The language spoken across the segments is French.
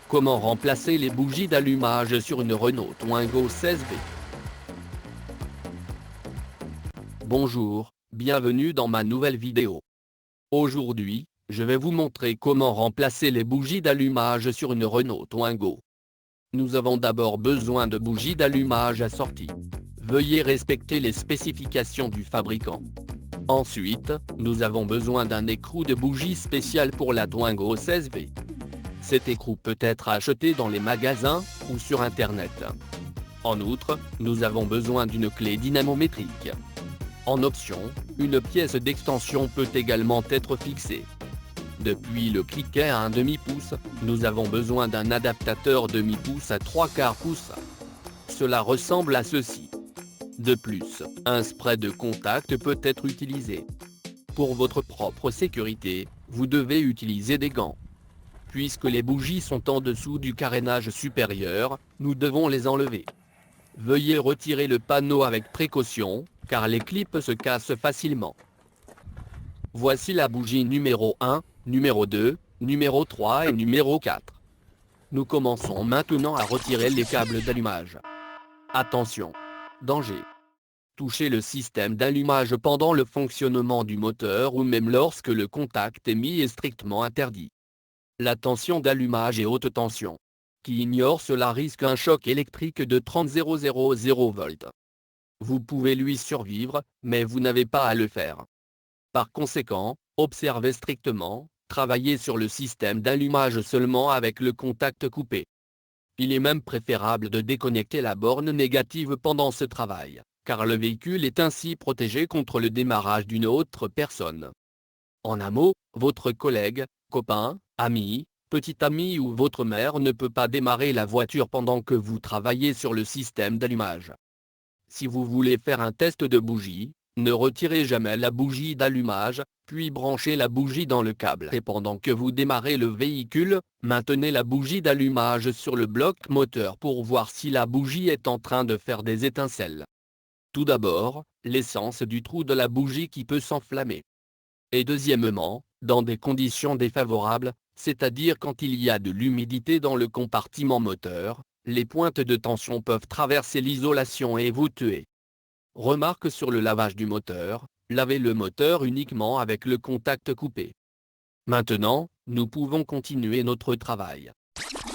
Comment remplacer les bougies d'allumage sur une Renault Twingo 16V? Bonjour, bienvenue dans ma nouvelle vidéo. Aujourd'hui, je vais vous montrer comment remplacer les bougies d'allumage sur une Renault Twingo. Nous avons d'abord besoin de bougies d'allumage assorties. Veuillez respecter les spécifications du fabricant. Ensuite, nous avons besoin d'un écrou de bougies spécial pour la Twingo 16V. Cet écrou peut être acheté dans les magasins ou sur internet. En outre, nous avons besoin d'une clé dynamométrique. En option, une pièce d'extension peut également être fixée. Depuis le cliquet à 1/2 pouce, nous avons besoin d'un adaptateur demi-pouce à 3/4 pouce. Cela ressemble à ceci. De plus, un spray de contact peut être utilisé. Pour votre propre sécurité, vous devez utiliser des gants. Puisque les bougies sont en dessous du carénage supérieur, nous devons les enlever. Veuillez retirer le panneau avec précaution, car les clips se cassent facilement. Voici la bougie numéro 1, numéro 2, numéro 3 et numéro 4. Nous commençons maintenant à retirer les câbles d'allumage. Attention! Danger! Toucher le système d'allumage pendant le fonctionnement du moteur ou même lorsque le contact est mis est strictement interdit. La tension d'allumage est haute tension. Qui ignore cela risque un choc électrique de 30 000 volts. Vous pouvez lui survivre, mais vous n'avez pas à le faire. Par conséquent, observez strictement, travaillez sur le système d'allumage seulement avec le contact coupé. Il est même préférable de déconnecter la borne négative pendant ce travail, car le véhicule est ainsi protégé contre le démarrage d'une autre personne. En un mot, votre collègue, copain, ami, petit ami ou votre mère ne peut pas démarrer la voiture pendant que vous travaillez sur le système d'allumage. Si vous voulez faire un test de bougie, ne retirez jamais la bougie d'allumage, puis branchez la bougie dans le câble. Et pendant que vous démarrez le véhicule, maintenez la bougie d'allumage sur le bloc moteur pour voir si la bougie est en train de faire des étincelles. Tout d'abord, l'essence du trou de la bougie qui peut s'enflammer. Et deuxièmement, dans des conditions défavorables, c'est-à-dire quand il y a de l'humidité dans le compartiment moteur, les pointes de tension peuvent traverser l'isolation et vous tuer. Remarque sur le lavage du moteur, lavez le moteur uniquement avec le contact coupé. Maintenant, nous pouvons continuer notre travail.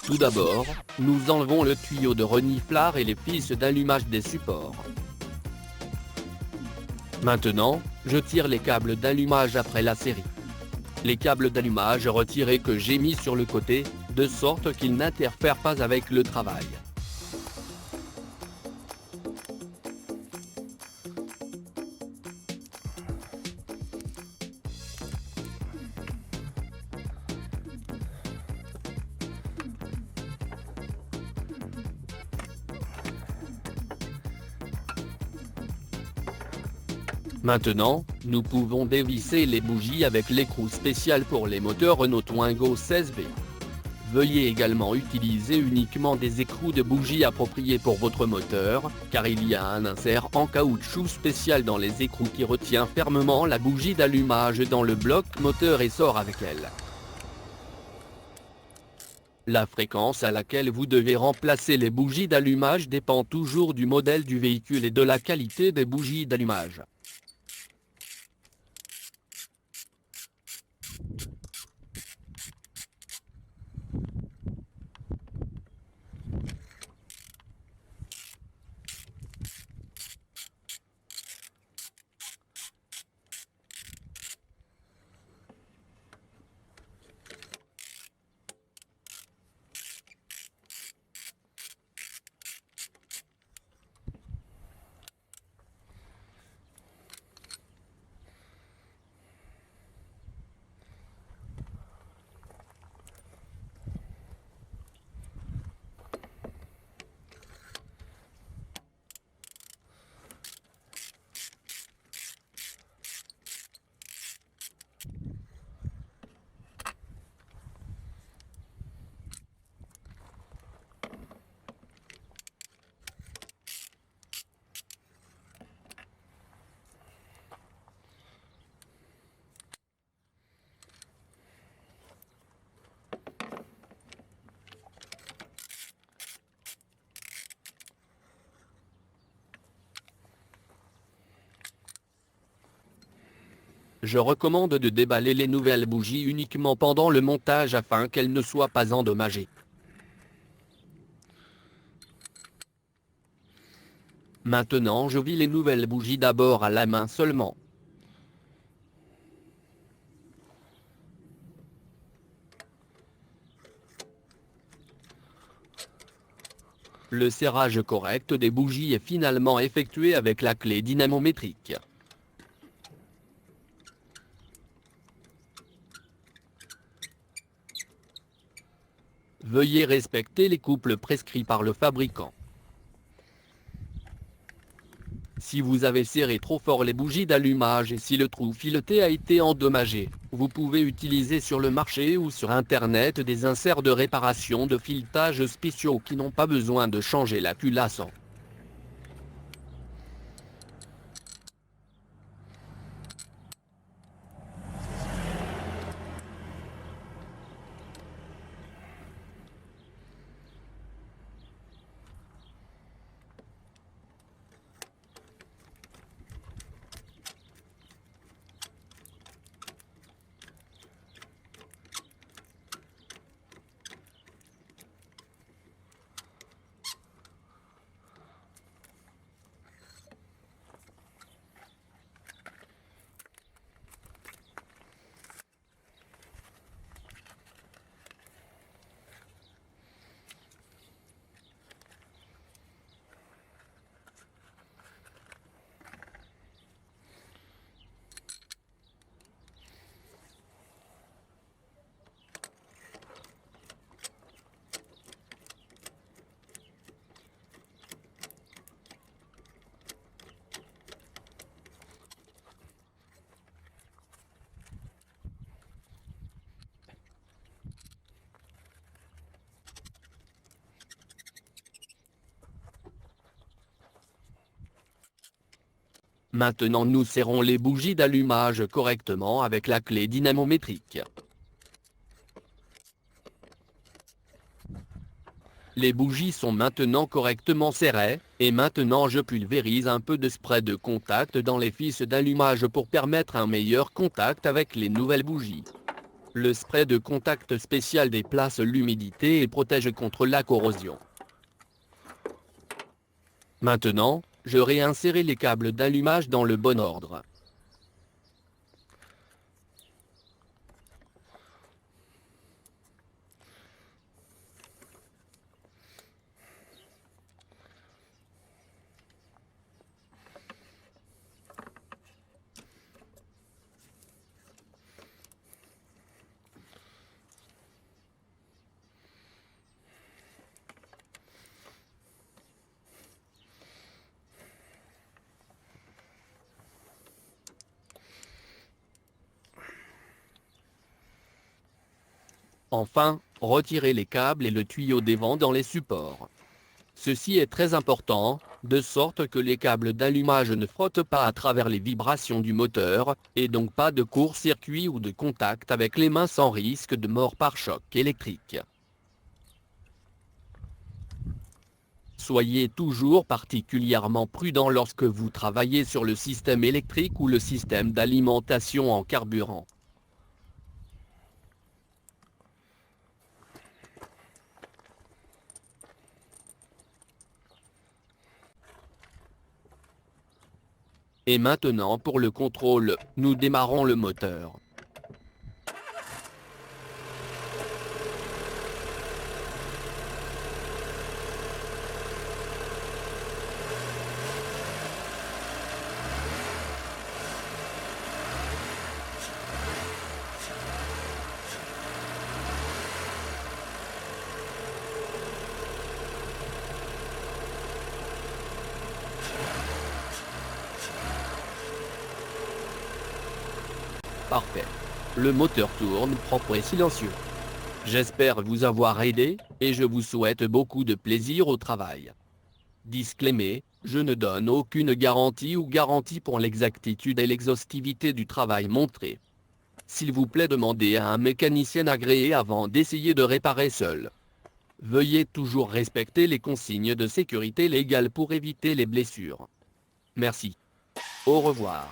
Tout d'abord, nous enlevons le tuyau de reniflard et les fils d'allumage des supports. Maintenant, je tire les câbles d'allumage après la série. Les câbles d'allumage retirés que j'ai mis sur le côté, de sorte qu'ils n'interfèrent pas avec le travail. Maintenant, nous pouvons dévisser les bougies avec l'écrou spécial pour les moteurs Renault Twingo 16V. Veuillez également utiliser uniquement des écrous de bougies appropriés pour votre moteur, car il y a un insert en caoutchouc spécial dans les écrous qui retient fermement la bougie d'allumage dans le bloc moteur et sort avec elle. La fréquence à laquelle vous devez remplacer les bougies d'allumage dépend toujours du modèle du véhicule et de la qualité des bougies d'allumage. Je recommande de déballer les nouvelles bougies uniquement pendant le montage afin qu'elles ne soient pas endommagées. Maintenant je vis les nouvelles bougies d'abord à la main seulement. Le serrage correct des bougies est finalement effectué avec la clé dynamométrique. Veuillez respecter les couples prescrits par le fabricant. Si vous avez serré trop fort les bougies d'allumage et si le trou fileté a été endommagé, vous pouvez utiliser sur le marché ou sur internet des inserts de réparation de filetage spéciaux qui n'ont pas besoin de changer la culasse. Maintenant nous serrons les bougies d'allumage correctement avec la clé dynamométrique. Les bougies sont maintenant correctement serrées, et maintenant je pulvérise un peu de spray de contact dans les fils d'allumage pour permettre un meilleur contact avec les nouvelles bougies. Le spray de contact spécial déplace l'humidité et protège contre la corrosion. Maintenant, je réinsérerai les câbles d'allumage dans le bon ordre. Enfin, retirez les câbles et le tuyau des vents dans les supports. Ceci est très important, de sorte que les câbles d'allumage ne frottent pas à travers les vibrations du moteur, et donc pas de court-circuit ou de contact avec les mains sans risque de mort par choc électrique. Soyez toujours particulièrement prudent lorsque vous travaillez sur le système électrique ou le système d'alimentation en carburant. Et maintenant pour le contrôle, nous démarrons le moteur. Parfait. Le moteur tourne propre et silencieux. J'espère vous avoir aidé, et je vous souhaite beaucoup de plaisir au travail. Disclaimer, je ne donne aucune garantie pour l'exactitude et l'exhaustivité du travail montré. S'il vous plaît, demandez à un mécanicien agréé avant d'essayer de réparer seul. Veuillez toujours respecter les consignes de sécurité légales pour éviter les blessures. Merci. Au revoir.